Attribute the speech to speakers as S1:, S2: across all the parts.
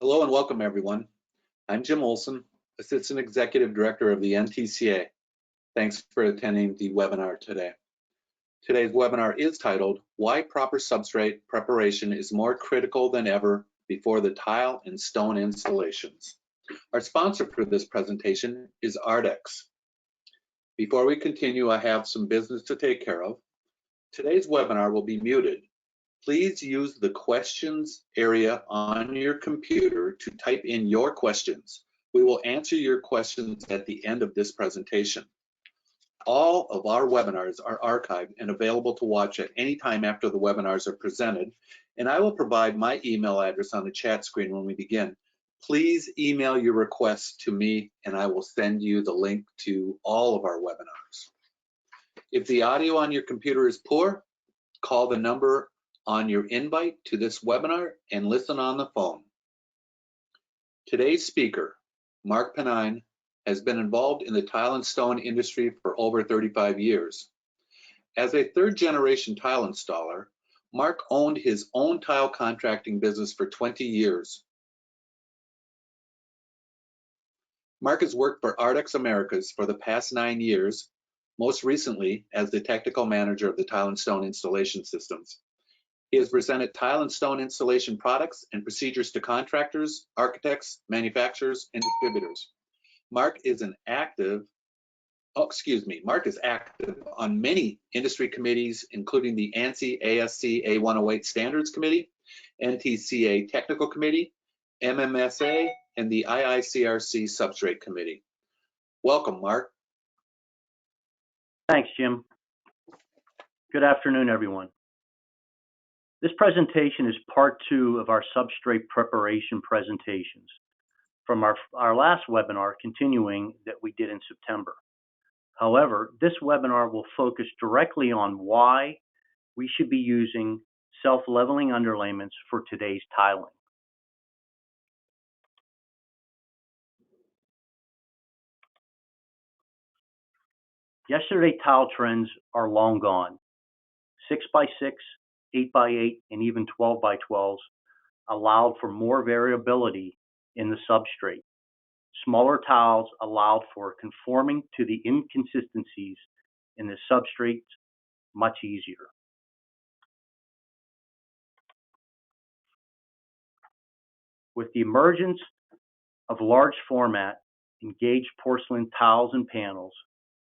S1: Hello and welcome, everyone. I'm Jim Olson, Assistant Executive Director of the NTCA. Thanks for attending the webinar today. Today's webinar is titled, Why Proper Substrate Preparation is More Critical Than Ever Before the Tile and Stone Installations. Our sponsor for this presentation is ARDEX. Before we continue, I have some business to take care of. Today's webinar will be muted. Please use the questions area on your computer to type in your questions. We will answer your questions at the end of this presentation. All of our webinars are archived and available to watch at any time after the webinars are presented, and I will provide my email address on the chat screen when we begin. Please email your requests to me and I will send you the link to all of our webinars. If the audio on your computer is poor, call the number on your invite to this webinar and listen on the phone. Today's speaker, Mark Pennine, has been involved in the tile and stone industry for over 35 years. As a third-generation tile installer, Mark owned his own tile contracting business for 20 years. Mark has worked for ARDEX Americas for the past 9 years, most recently as the technical manager of the tile and stone installation systems. He has presented tile and stone installation products and procedures to contractors, architects, manufacturers, and distributors. Mark is active on many industry committees, including the ANSI ASC A108 Standards Committee, NTCA Technical Committee, MMSA, and the IICRC Substrate Committee. Welcome, Mark.
S2: Thanks, Jim. Good afternoon, everyone. This presentation is part 2 of our substrate preparation presentations from our last webinar continuing that we did in September. However, this webinar will focus directly on why we should be using self-leveling underlayments for today's tiling. Yesterday tile trends are long gone. 6x6, 8x8, and even 12x12s allowed for more variability in the substrate. Smaller tiles allowed for conforming to the inconsistencies in the substrate much easier. With the emergence of large format engaged porcelain tiles and panels,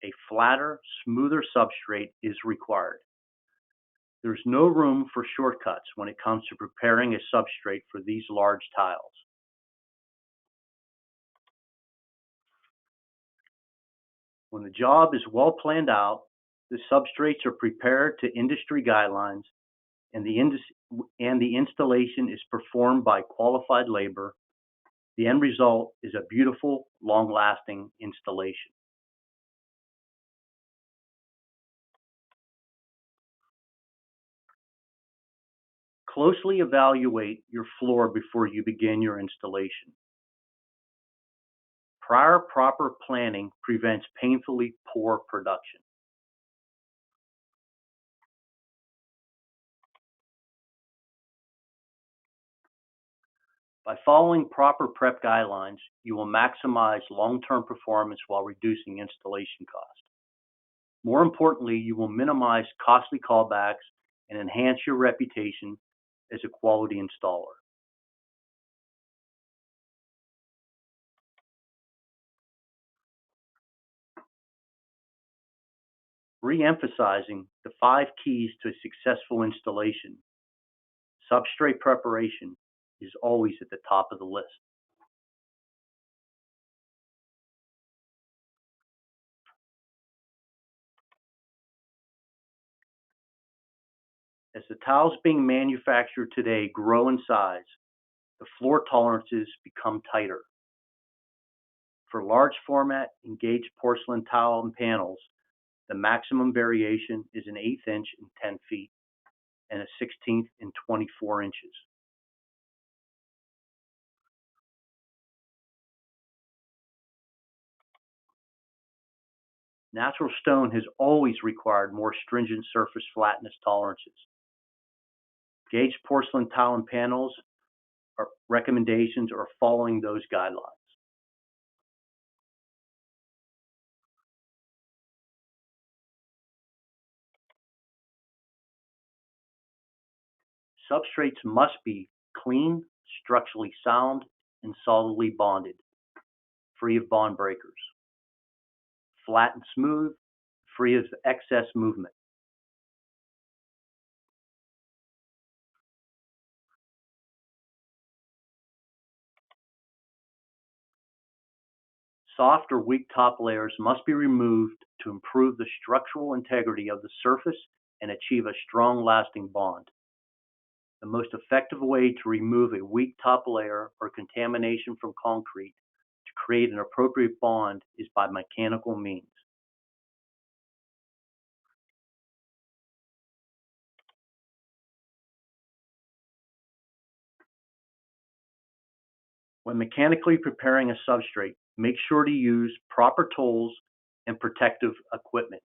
S2: a flatter, smoother substrate is required. There's no room for shortcuts when it comes to preparing a substrate for these large tiles. When the job is well planned out, the substrates are prepared to industry guidelines, and the installation is performed by qualified labor. The end result is a beautiful, long-lasting installation. Closely evaluate your floor before you begin your installation. Prior proper planning prevents painfully poor production. By following proper prep guidelines, you will maximize long-term performance while reducing installation cost. More importantly, you will minimize costly callbacks and enhance your reputation as a quality installer. Re-emphasizing the 5 keys to a successful installation, substrate preparation is always at the top of the list. As the tiles being manufactured today grow in size, the floor tolerances become tighter. For large format engaged porcelain tile and panels, the maximum variation is an 1/8 inch in 10 feet and a 1/16 in 24 inches. Natural stone has always required more stringent surface flatness tolerances. Gauged porcelain tile and panels recommendations or following those guidelines. Substrates must be clean, structurally sound, and solidly bonded, free of bond breakers. Flat and smooth, free of excess movement. Soft or weak top layers must be removed to improve the structural integrity of the surface and achieve a strong, lasting bond. The most effective way to remove a weak top layer or contamination from concrete to create an appropriate bond is by mechanical means. When mechanically preparing a substrate, make sure to use proper tools and protective equipment.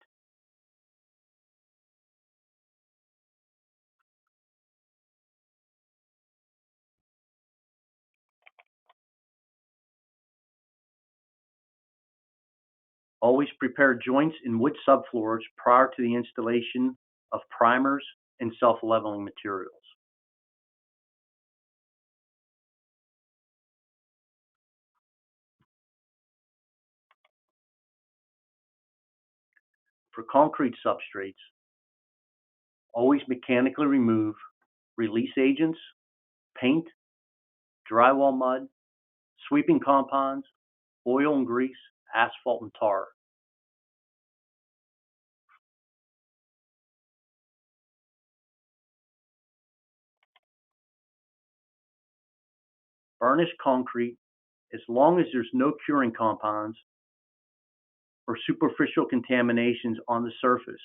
S2: Always prepare joints in wood subfloors prior to the installation of primers and self-leveling materials. For concrete substrates, always mechanically remove release agents, paint, drywall mud, sweeping compounds, oil and grease, asphalt and tar. Varnish concrete as long as there's no curing compounds or superficial contaminations on the surface.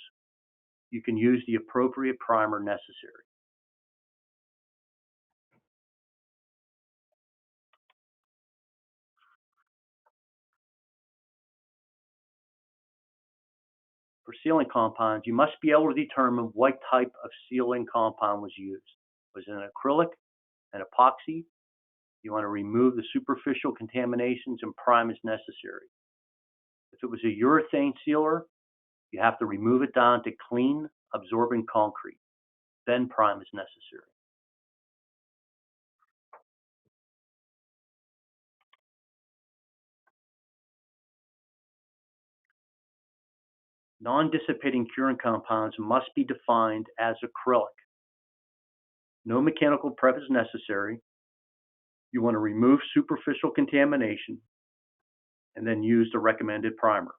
S2: You can use the appropriate primer necessary. For sealing compounds, you must be able to determine what type of sealing compound was used. Was it an acrylic, an epoxy? You want to remove the superficial contaminations and prime as necessary. If it was a urethane sealer, you have to remove it down to clean, absorbing concrete. Then prime is necessary. Non-dissipating curing compounds must be defined as acrylic. No mechanical prep is necessary. You want to remove superficial contamination and then use the recommended primer.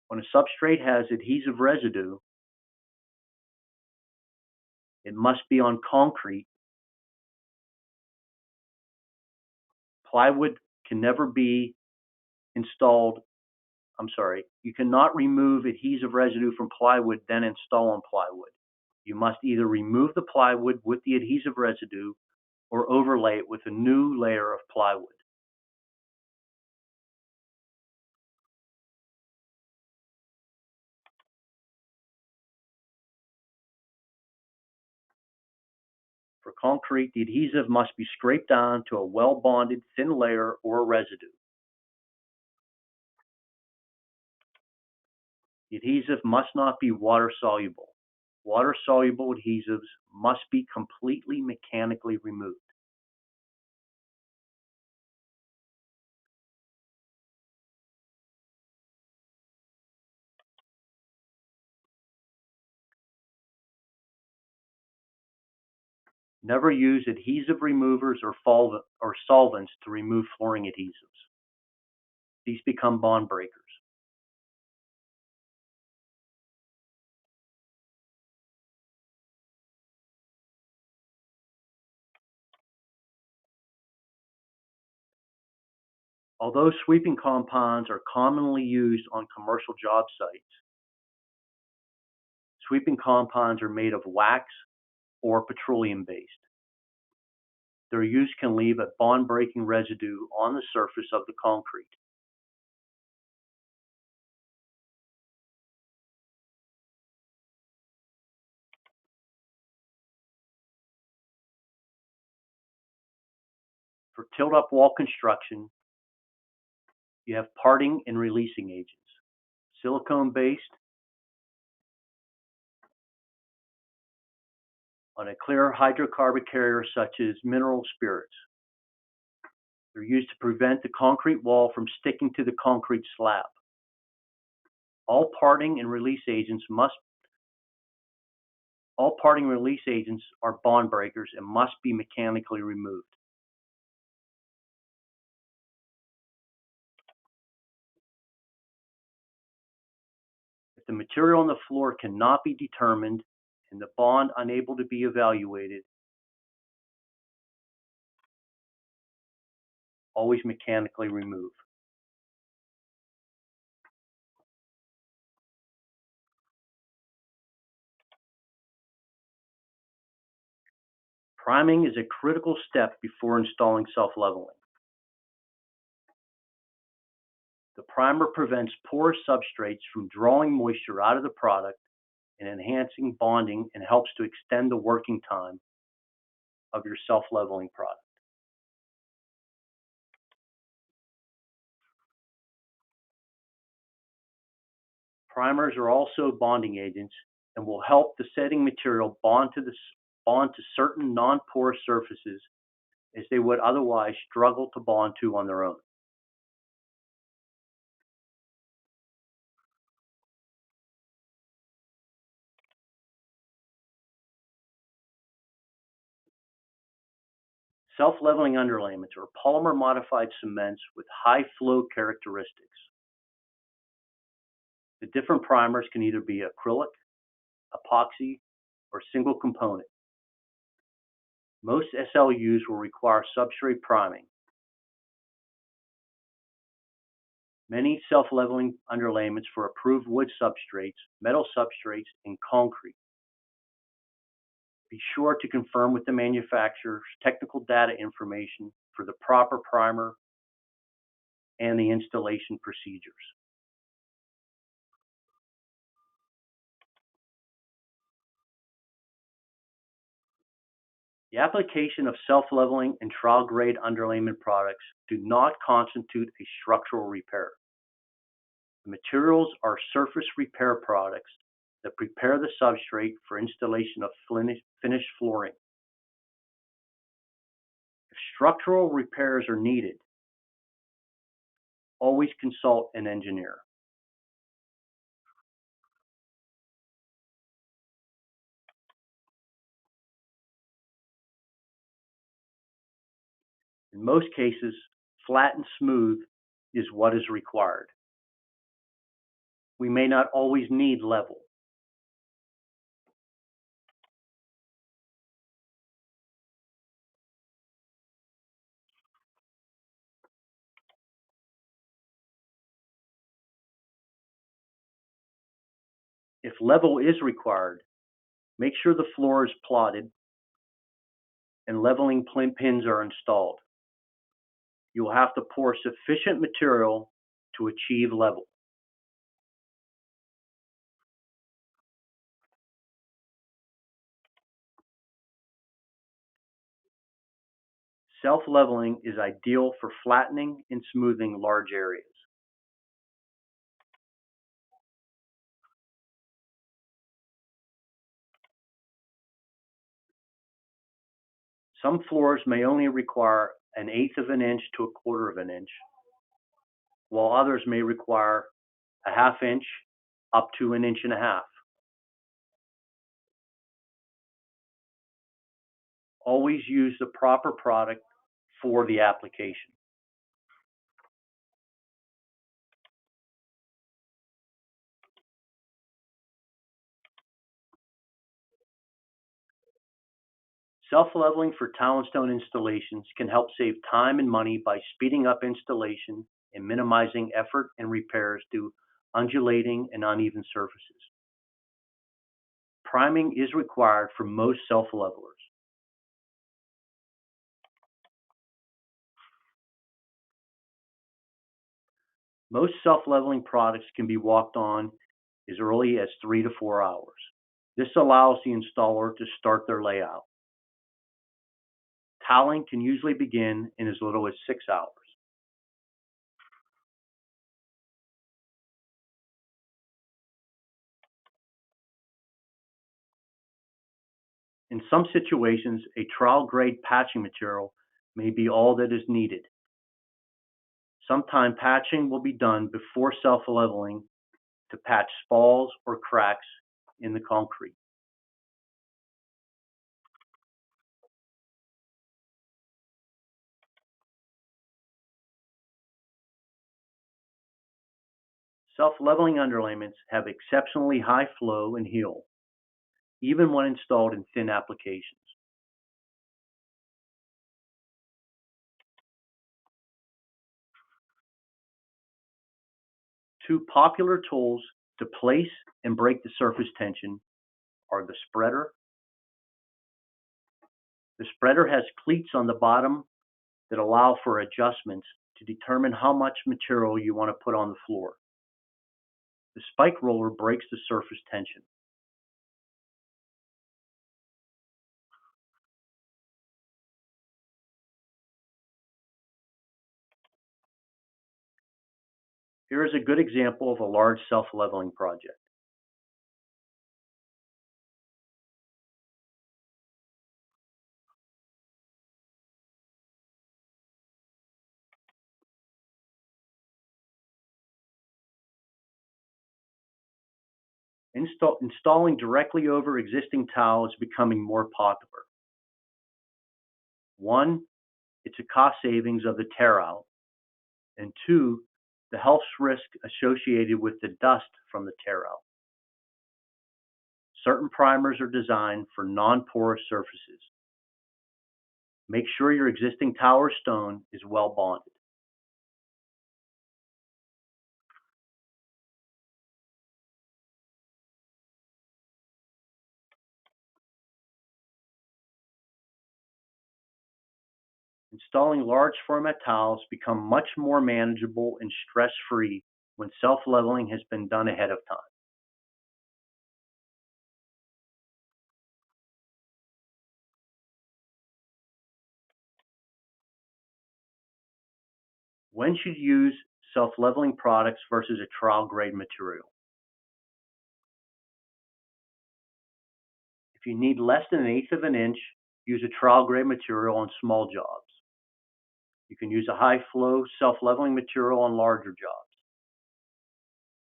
S2: When a substrate has adhesive residue, it must be on concrete. Plywood can never be installed. You cannot remove adhesive residue from plywood, then install on plywood. You must either remove the plywood with the adhesive residue or overlay it with a new layer of plywood. For concrete, the adhesive must be scraped down to a well-bonded thin layer or a residue. The adhesive must not be water-soluble. Water-soluble adhesives must be completely mechanically removed. Never use adhesive removers or solvents to remove flooring adhesives. These become bond breakers. Although sweeping compounds are commonly used on commercial job sites, sweeping compounds are made of wax or petroleum-based. Their use can leave a bond-breaking residue on the surface of the concrete. For tilt-up wall construction, you have parting and releasing agents. Silicone-based on a clear hydrocarbon carrier such as mineral spirits. They're used to prevent the concrete wall from sticking to the concrete slab. All parting and release agents are bond breakers and must be mechanically removed. If the material on the floor cannot be determined and the bond unable to be evaluated, always mechanically remove. Priming is a critical step before installing self-leveling. The primer prevents porous substrates from drawing moisture out of the product and enhancing bonding, and helps to extend the working time of your self-leveling product. Primers are also bonding agents and will help the setting material bond to certain non-porous surfaces as they would otherwise struggle to bond to on their own. Self-leveling underlayments are polymer-modified cements with high flow characteristics. The different primers can either be acrylic, epoxy, or single component. Most SLUs will require substrate priming. Many self-leveling underlayments for approved wood substrates, metal substrates, and concrete. Be sure to confirm with the manufacturer's technical data information for the proper primer and the installation procedures. The application of self-leveling and trial-grade underlayment products do not constitute a structural repair. The materials are surface repair products that prepare the substrate for installation of finished flooring. If structural repairs are needed, always consult an engineer. In most cases, flat and smooth is what is required. We may not always need level. If level is required, make sure the floor is plotted and leveling pins are installed. You will have to pour sufficient material to achieve level. Self-leveling is ideal for flattening and smoothing large areas. Some floors may only require 1/8 of an inch to 1/4 of an inch, while others may require 1/2 inch up to 1.5 inches. Always use the proper product for the application. Self-leveling for tile and stone installations can help save time and money by speeding up installation and minimizing effort and repairs to undulating and uneven surfaces. Priming is required for most self-levelers. Most self-leveling products can be walked on as early as 3 to 4 hours. This allows the installer to start their layout. Toweling can usually begin in as little as 6 hours. In some situations, a trial-grade patching material may be all that is needed. Sometimes patching will be done before self-leveling to patch spalls or cracks in the concrete. Self-leveling underlayments have exceptionally high flow and heal, even when installed in thin applications. Two popular tools to place and break the surface tension are the spreader. The spreader has cleats on the bottom that allow for adjustments to determine how much material you want to put on the floor. The spike roller breaks the surface tension. Here is a good example of a large self-leveling project. Installing directly over existing tile is becoming more popular. One, it's a cost savings of the tear out, and two, the health risk associated with the dust from the tear out. Certain primers are designed for non-porous surfaces. Make sure your existing tile or stone is well bonded. Installing large format tiles become much more manageable and stress-free when self-leveling has been done ahead of time. When should you use self-leveling products versus a trial-grade material? If you need less than 1/8 of an inch, use a trial-grade material on small jobs. You can use a high-flow self-leveling material on larger jobs.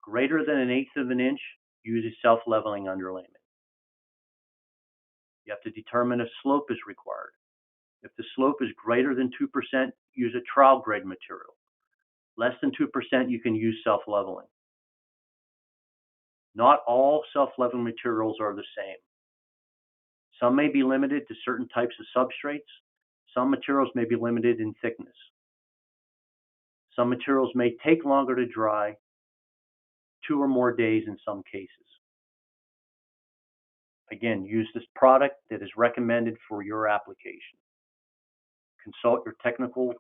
S2: Greater than 1/8 of an inch, use a self-leveling underlayment. You have to determine if slope is required. If the slope is greater than 2%, use a trial-grade material. Less than 2%, you can use self-leveling. Not all self-leveling materials are the same. Some may be limited to certain types of substrates. Some materials may be limited in thickness. Some materials may take longer to dry, 2 or more days in some cases. Again, use this product that is recommended for your application. Consult your technical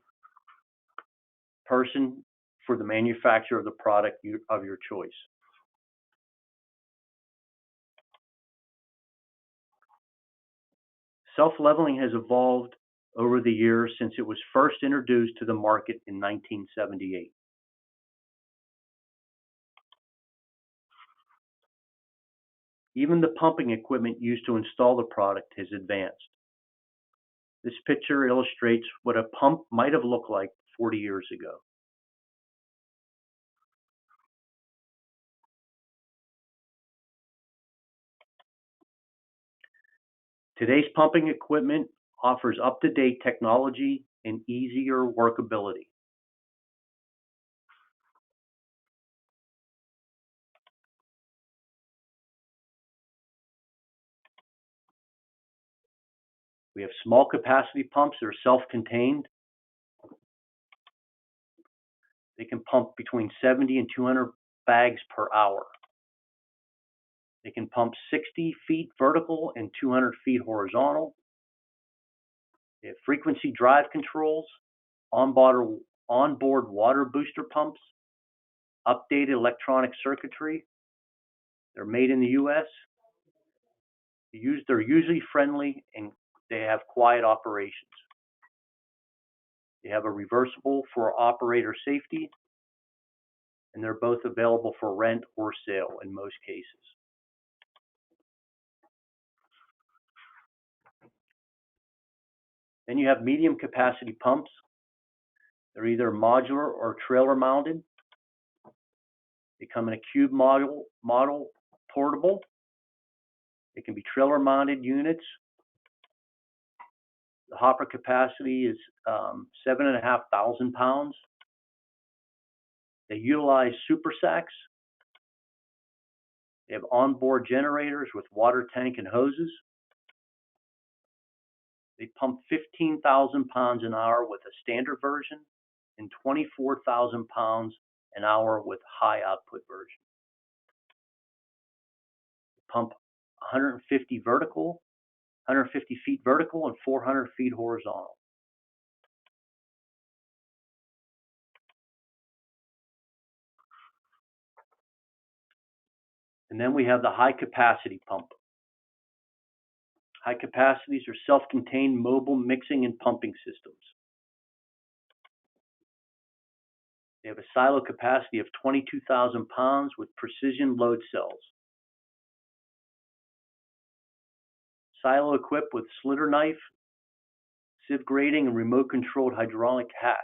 S2: person for the manufacturer of the product of your choice. Self-leveling has evolved over the years since it was first introduced to the market in 1978. Even the pumping equipment used to install the product has advanced. This picture illustrates what a pump might have looked like 40 years ago. Today's pumping equipment offers up-to-date technology and easier workability. We have small capacity pumps that are self-contained. They can pump between 70 and 200 bags per hour. They can pump 60 feet vertical and 200 feet horizontal. They have frequency drive controls, onboard water booster pumps, updated electronic circuitry. They're made in the US. They're usually friendly and they have quiet operations. They have a reversible for operator safety, and they're both available for rent or sale in most cases. Then you have medium capacity pumps. They're either modular or trailer mounted. They come in a cube model portable. They can be trailer mounted units. The hopper capacity is 7,500 pounds. They utilize super sacks. They have onboard generators with water tank and hoses. They pump 15,000 pounds an hour with a standard version and 24,000 pounds an hour with high output version. They pump 150 feet vertical and 400 feet horizontal. And then we have the high capacity pump. High capacities are self-contained mobile mixing and pumping systems. They have a silo capacity of 22,000 pounds with precision load cells. Silo equipped with slitter knife, sieve grating, and remote controlled hydraulic hatch.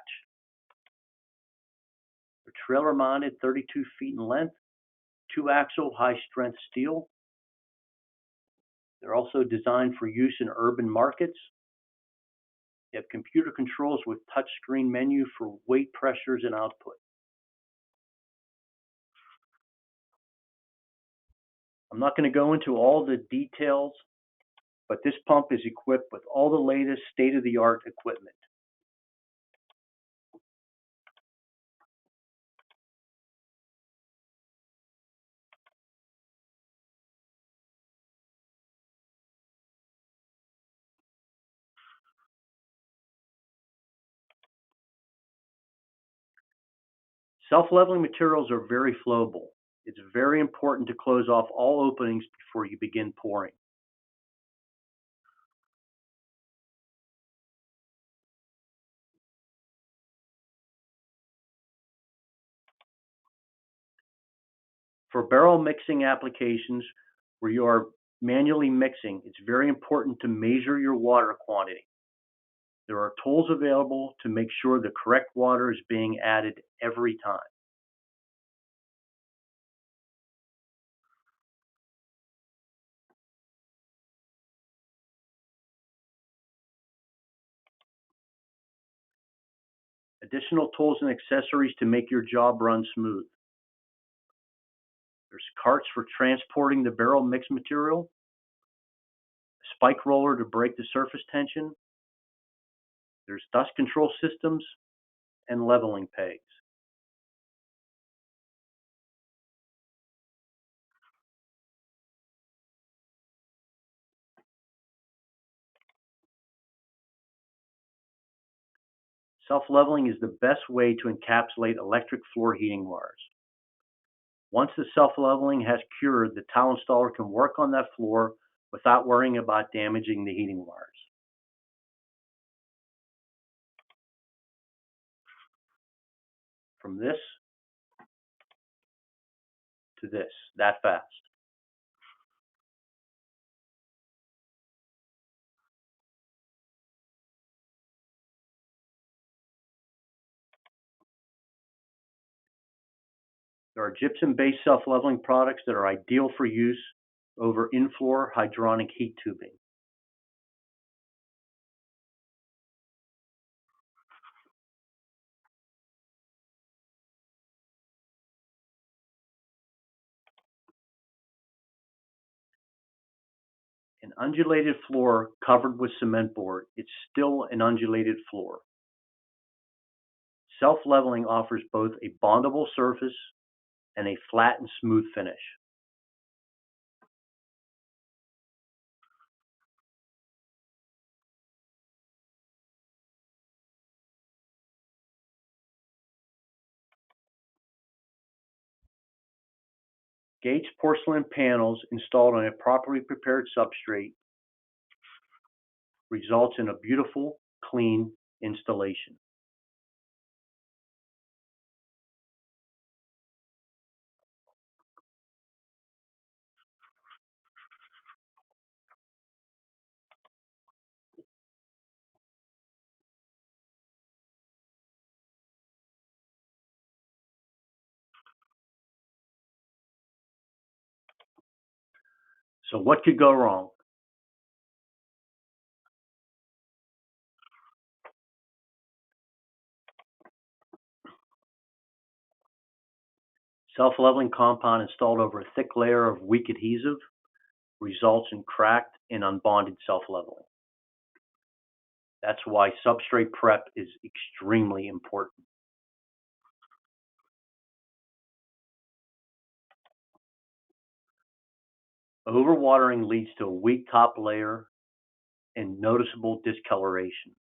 S2: They're trailer mounted, 32 feet in length, 2-axle high strength steel. They're also designed for use in urban markets. They have computer controls with touchscreen menu for weight pressures and output. I'm not going to go into all the details, but this pump is equipped with all the latest state-of-the-art equipment. Self-leveling materials are very flowable. It's very important to close off all openings before you begin pouring. For barrel mixing applications where you are manually mixing, it's very important to measure your water quantity. There are tools available to make sure the correct water is being added every time. Additional tools and accessories to make your job run smooth. There's carts for transporting the barrel mix material, a spike roller to break the surface tension. There's dust control systems and leveling pegs. Self-leveling is the best way to encapsulate electric floor heating wires. Once the self-leveling has cured, the towel installer can work on that floor without worrying about damaging the heating wires. From this to this, that fast. There are gypsum-based self-leveling products that are ideal for use over in-floor hydronic heat tubing. An undulated floor covered with cement board, it's still an undulated floor. Self-leveling offers both a bondable surface and a flat and smooth finish. Gauged porcelain panels installed on a properly prepared substrate results in a beautiful, clean installation. So what could go wrong? Self-leveling compound installed over a thick layer of weak adhesive results in cracked and unbonded self-leveling. That's why substrate prep is extremely important. Overwatering leads to a weak top layer and noticeable discoloration.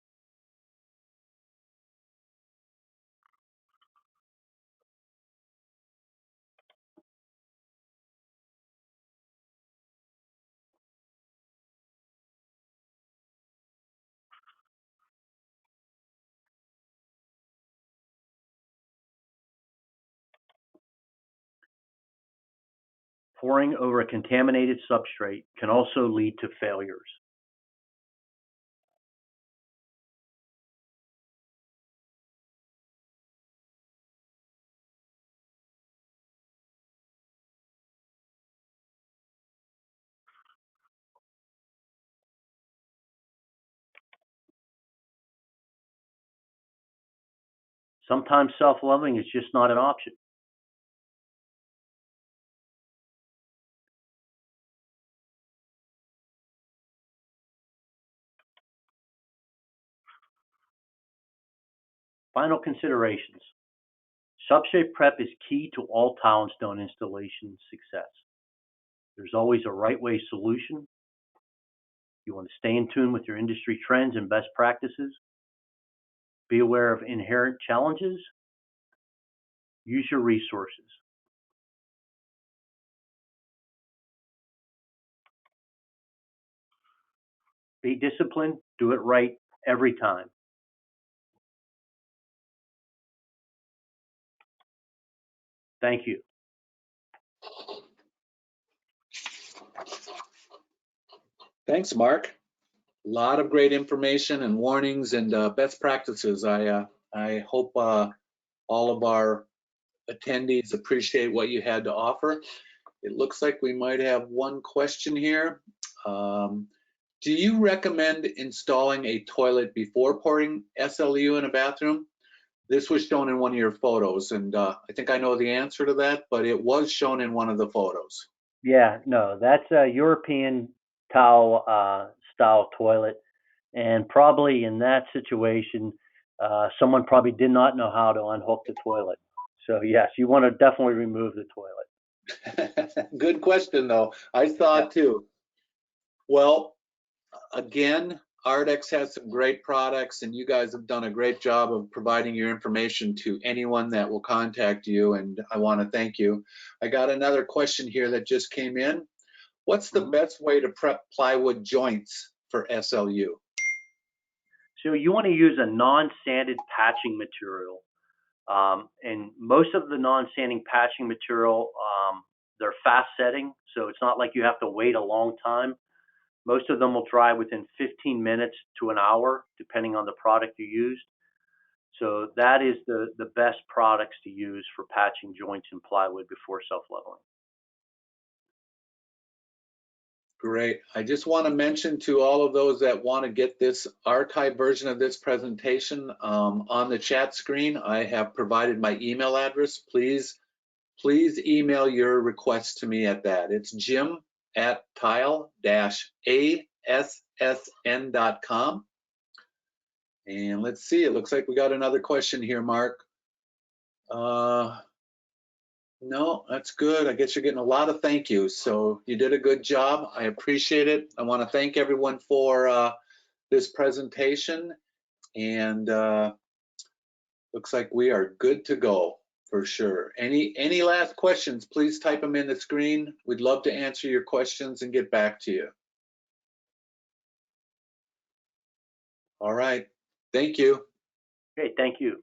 S2: Pouring over a contaminated substrate can also lead to failures. Sometimes self-leveling is just not an option. Final considerations. Substrate prep is key to all tile and stone installation success. There's always a right way solution. You want to stay in tune with your industry trends and best practices. Be aware of inherent challenges. Use your resources. Be disciplined. Do it right every time. Thank you.
S1: Thanks, Mark. A lot of great information and warnings and best practices. I hope all of our attendees appreciate what you had to offer. It looks like we might have one question here. Do you recommend installing a toilet before pouring SLU in a bathroom? This was shown in one of your photos, and I think I know the answer to that, but it was shown in one of the photos.
S2: Yeah, no, that's a European towel style toilet, and probably in that situation, someone probably did not know how to unhook the toilet. So yes, you want to definitely remove the toilet.
S1: Good question, though. I thought too. Well, again, ARDEX has some great products, and you guys have done a great job of providing your information to anyone that will contact you, and I want to thank you. I got another question here that just came in. What's the best way to prep plywood joints for SLU?
S2: So you want to use a non-sanded patching material. And most of the non-sanding patching material, they're fast setting, so it's not like you have to wait a long time. Most of them will dry within 15 minutes to an hour, depending on the product you used. So that is the best products to use for patching joints in plywood before self-leveling.
S1: Great. I just want to mention to all of those that want to get this archived version of this presentation on the chat screen, I have provided my email address. Please email your request to me at that. It's jim@tile-assn.com. And let's see, it looks like we got another question here, Mark. No, that's good. I guess you're getting a lot of thank yous. So you did a good job. I appreciate it. I want to thank everyone for this presentation. And looks like we are good to go for sure. Any last questions, please type them in the screen. We'd love to answer your questions and get back to you. All right. Thank you.
S2: Okay, thank you.